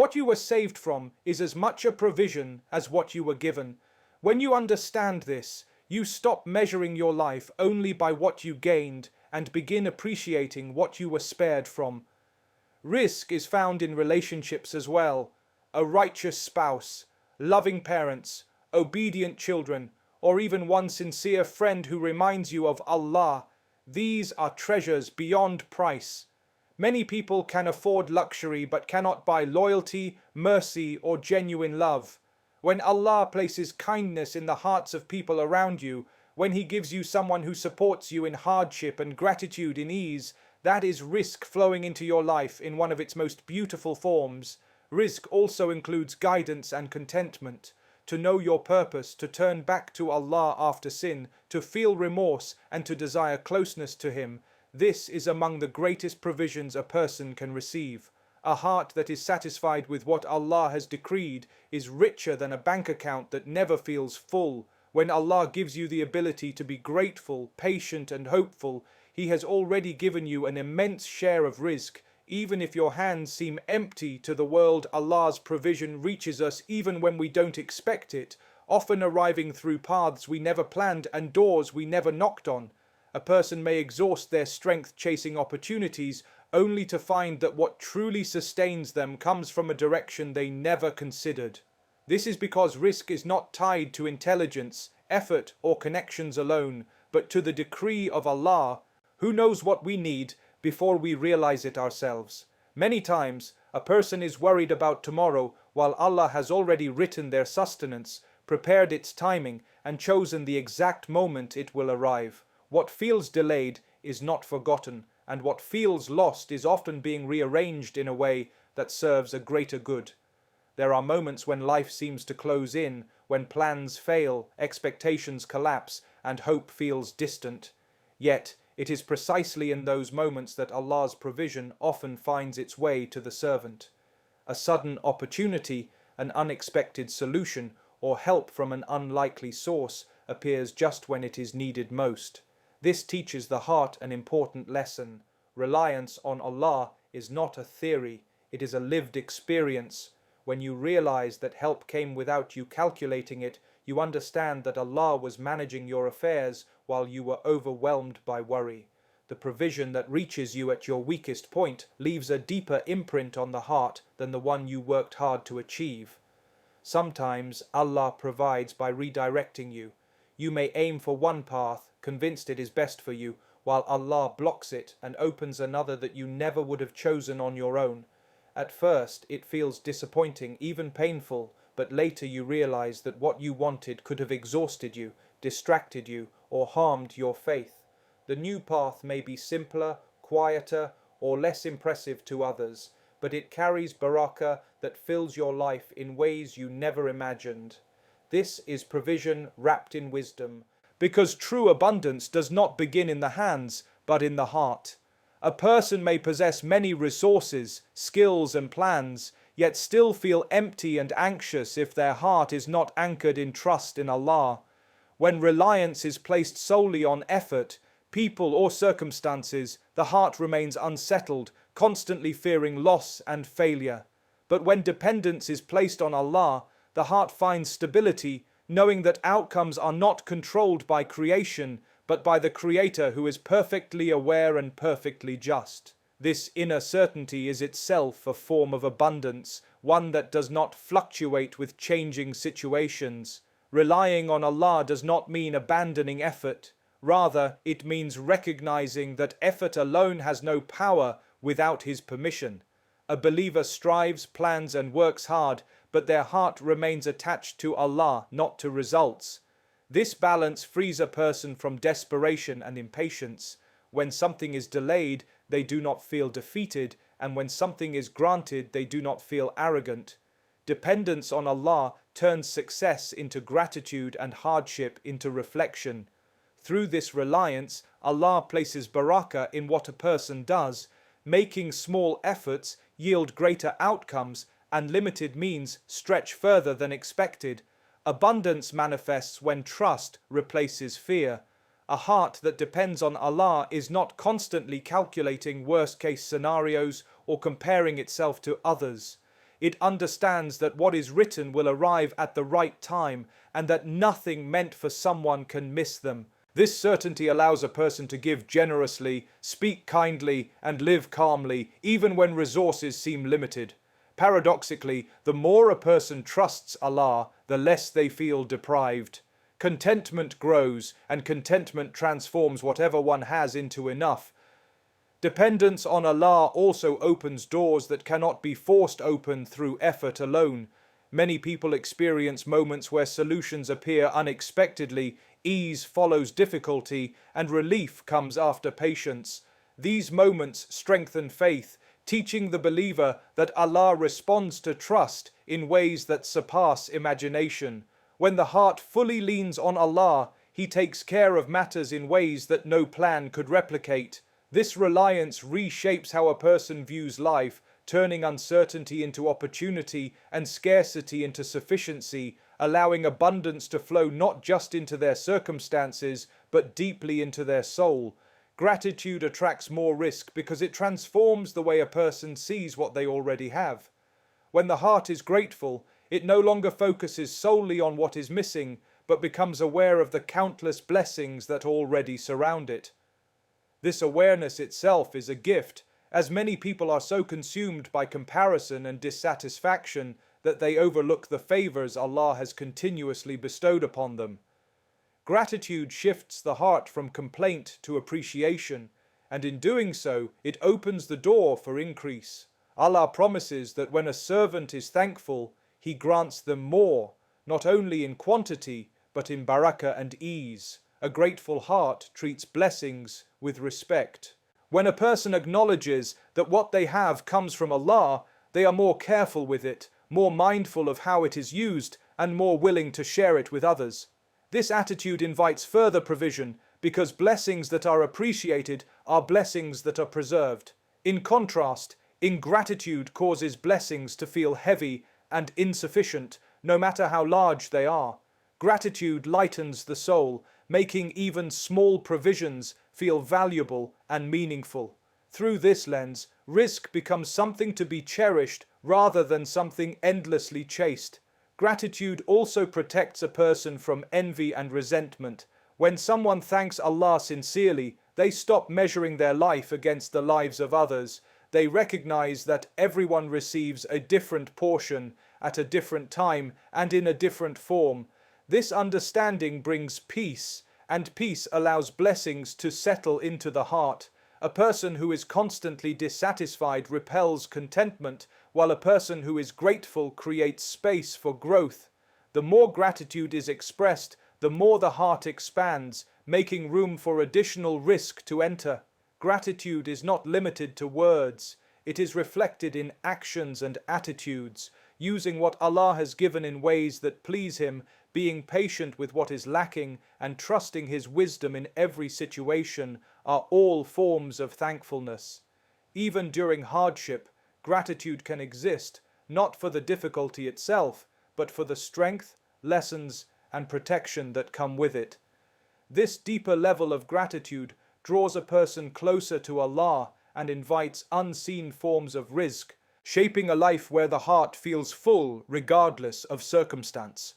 What you were saved from is as much a provision as what you were given. When you understand this, you stop measuring your life only by what you gained and begin appreciating what you were spared from. Rizq is found in relationships as well. A righteous spouse, loving parents, obedient children, or even one sincere friend who reminds you of Allah. These are treasures beyond price. Many people can afford luxury but cannot buy loyalty, mercy, or genuine love. When Allah places kindness in the hearts of people around you, when He gives you someone who supports you in hardship and gratitude in ease, that is rizq flowing into your life in one of its most beautiful forms. Rizq also includes guidance and contentment, to know your purpose, to turn back to Allah after sin, to feel remorse, and to desire closeness to Him. This is among the greatest provisions a person can receive. A heart that is satisfied with what Allah has decreed is richer than a bank account that never feels full. When Allah gives you the ability to be grateful, patient, and hopeful, He has already given you an immense share of rizq. Even if your hands seem empty to the world, Allah's provision reaches us even when we don't expect it, often arriving through paths we never planned and doors we never knocked on. A person may exhaust their strength chasing opportunities, only to find that what truly sustains them comes from a direction they never considered. This is because rizq is not tied to intelligence, effort, or connections alone, but to the decree of Allah, who knows what we need before we realize it ourselves. Many times, a person is worried about tomorrow while Allah has already written their sustenance, prepared its timing, and chosen the exact moment it will arrive. What feels delayed is not forgotten, and what feels lost is often being rearranged in a way that serves a greater good. There are moments when life seems to close in, when plans fail, expectations collapse, and hope feels distant. Yet, it is precisely in those moments that Allah's provision often finds its way to the servant. A sudden opportunity, an unexpected solution, or help from an unlikely source appears just when it is needed most. This teaches the heart an important lesson. Reliance on Allah is not a theory, it is a lived experience. When you realize that help came without you calculating it, you understand that Allah was managing your affairs while you were overwhelmed by worry. The provision that reaches you at your weakest point leaves a deeper imprint on the heart than the one you worked hard to achieve. Sometimes Allah provides by redirecting you. You may aim for one path, convinced it is best for you, while Allah blocks it and opens another that you never would have chosen on your own. At first, it feels disappointing, even painful, but later you realize that what you wanted could have exhausted you, distracted you, or harmed your faith. The new path may be simpler, quieter, or less impressive to others, but it carries barakah that fills your life in ways you never imagined. This is provision wrapped in wisdom, because true abundance does not begin in the hands, but in the heart. A person may possess many resources, skills, and plans, yet still feel empty and anxious if their heart is not anchored in trust in Allah. When reliance is placed solely on effort, people, or circumstances, the heart remains unsettled, constantly fearing loss and failure. But when dependence is placed on Allah, the heart finds stability, knowing that outcomes are not controlled by creation, but by the Creator who is perfectly aware and perfectly just. This inner certainty is itself a form of abundance, one that does not fluctuate with changing situations. Relying on Allah does not mean abandoning effort. Rather, it means recognizing that effort alone has no power without His permission. A believer strives, plans, and works hard, but their heart remains attached to Allah, not to results. This balance frees a person from desperation and impatience. When something is delayed, they do not feel defeated, and when something is granted, they do not feel arrogant. Dependence on Allah turns success into gratitude and hardship into reflection. Through this reliance, Allah places barakah in what a person does, making small efforts yield greater outcomes and limited means stretch further than expected. Abundance manifests when trust replaces fear. A heart that depends on Allah is not constantly calculating worst-case scenarios or comparing itself to others. It understands that what is written will arrive at the right time and that nothing meant for someone can miss them. This certainty allows a person to give generously, speak kindly, and live calmly, even when resources seem limited. Paradoxically, the more a person trusts Allah, the less they feel deprived. Contentment grows, and contentment transforms whatever one has into enough. Dependence on Allah also opens doors that cannot be forced open through effort alone. Many people experience moments where solutions appear unexpectedly, ease follows difficulty, and relief comes after patience. These moments strengthen faith, teaching the believer that Allah responds to trust in ways that surpass imagination. When the heart fully leans on Allah, He takes care of matters in ways that no plan could replicate. This reliance reshapes how a person views life, turning uncertainty into opportunity and scarcity into sufficiency, allowing abundance to flow not just into their circumstances, but deeply into their soul. Gratitude attracts more rizq because it transforms the way a person sees what they already have. When the heart is grateful, it no longer focuses solely on what is missing, but becomes aware of the countless blessings that already surround it. This awareness itself is a gift, as many people are so consumed by comparison and dissatisfaction that they overlook the favors Allah has continuously bestowed upon them. Gratitude shifts the heart from complaint to appreciation, and in doing so, it opens the door for increase. Allah promises that when a servant is thankful, He grants them more, not only in quantity, but in barakah and ease. A grateful heart treats blessings with respect. When a person acknowledges that what they have comes from Allah, they are more careful with it, more mindful of how it is used, and more willing to share it with others. This attitude invites further provision, because blessings that are appreciated are blessings that are preserved. In contrast, ingratitude causes blessings to feel heavy and insufficient, no matter how large they are. Gratitude lightens the soul, making even small provisions feel valuable and meaningful. Through this lens, rizq becomes something to be cherished rather than something endlessly chased. Gratitude also protects a person from envy and resentment. When someone thanks Allah sincerely, they stop measuring their life against the lives of others. They recognize that everyone receives a different portion at a different time and in a different form. This understanding brings peace, and peace allows blessings to settle into the heart. A person who is constantly dissatisfied repels contentment, while a person who is grateful creates space for growth. The more gratitude is expressed, the more the heart expands, making room for additional rizq to enter. Gratitude is not limited to words. It is reflected in actions and attitudes, using what Allah has given in ways that please Him, being patient with what is lacking, and trusting His wisdom in every situation are all forms of thankfulness. Even during hardship, gratitude can exist, not for the difficulty itself, but for the strength, lessons, and protection that come with it. This deeper level of gratitude draws a person closer to Allah and invites unseen forms of rizq, shaping a life where the heart feels full regardless of circumstance.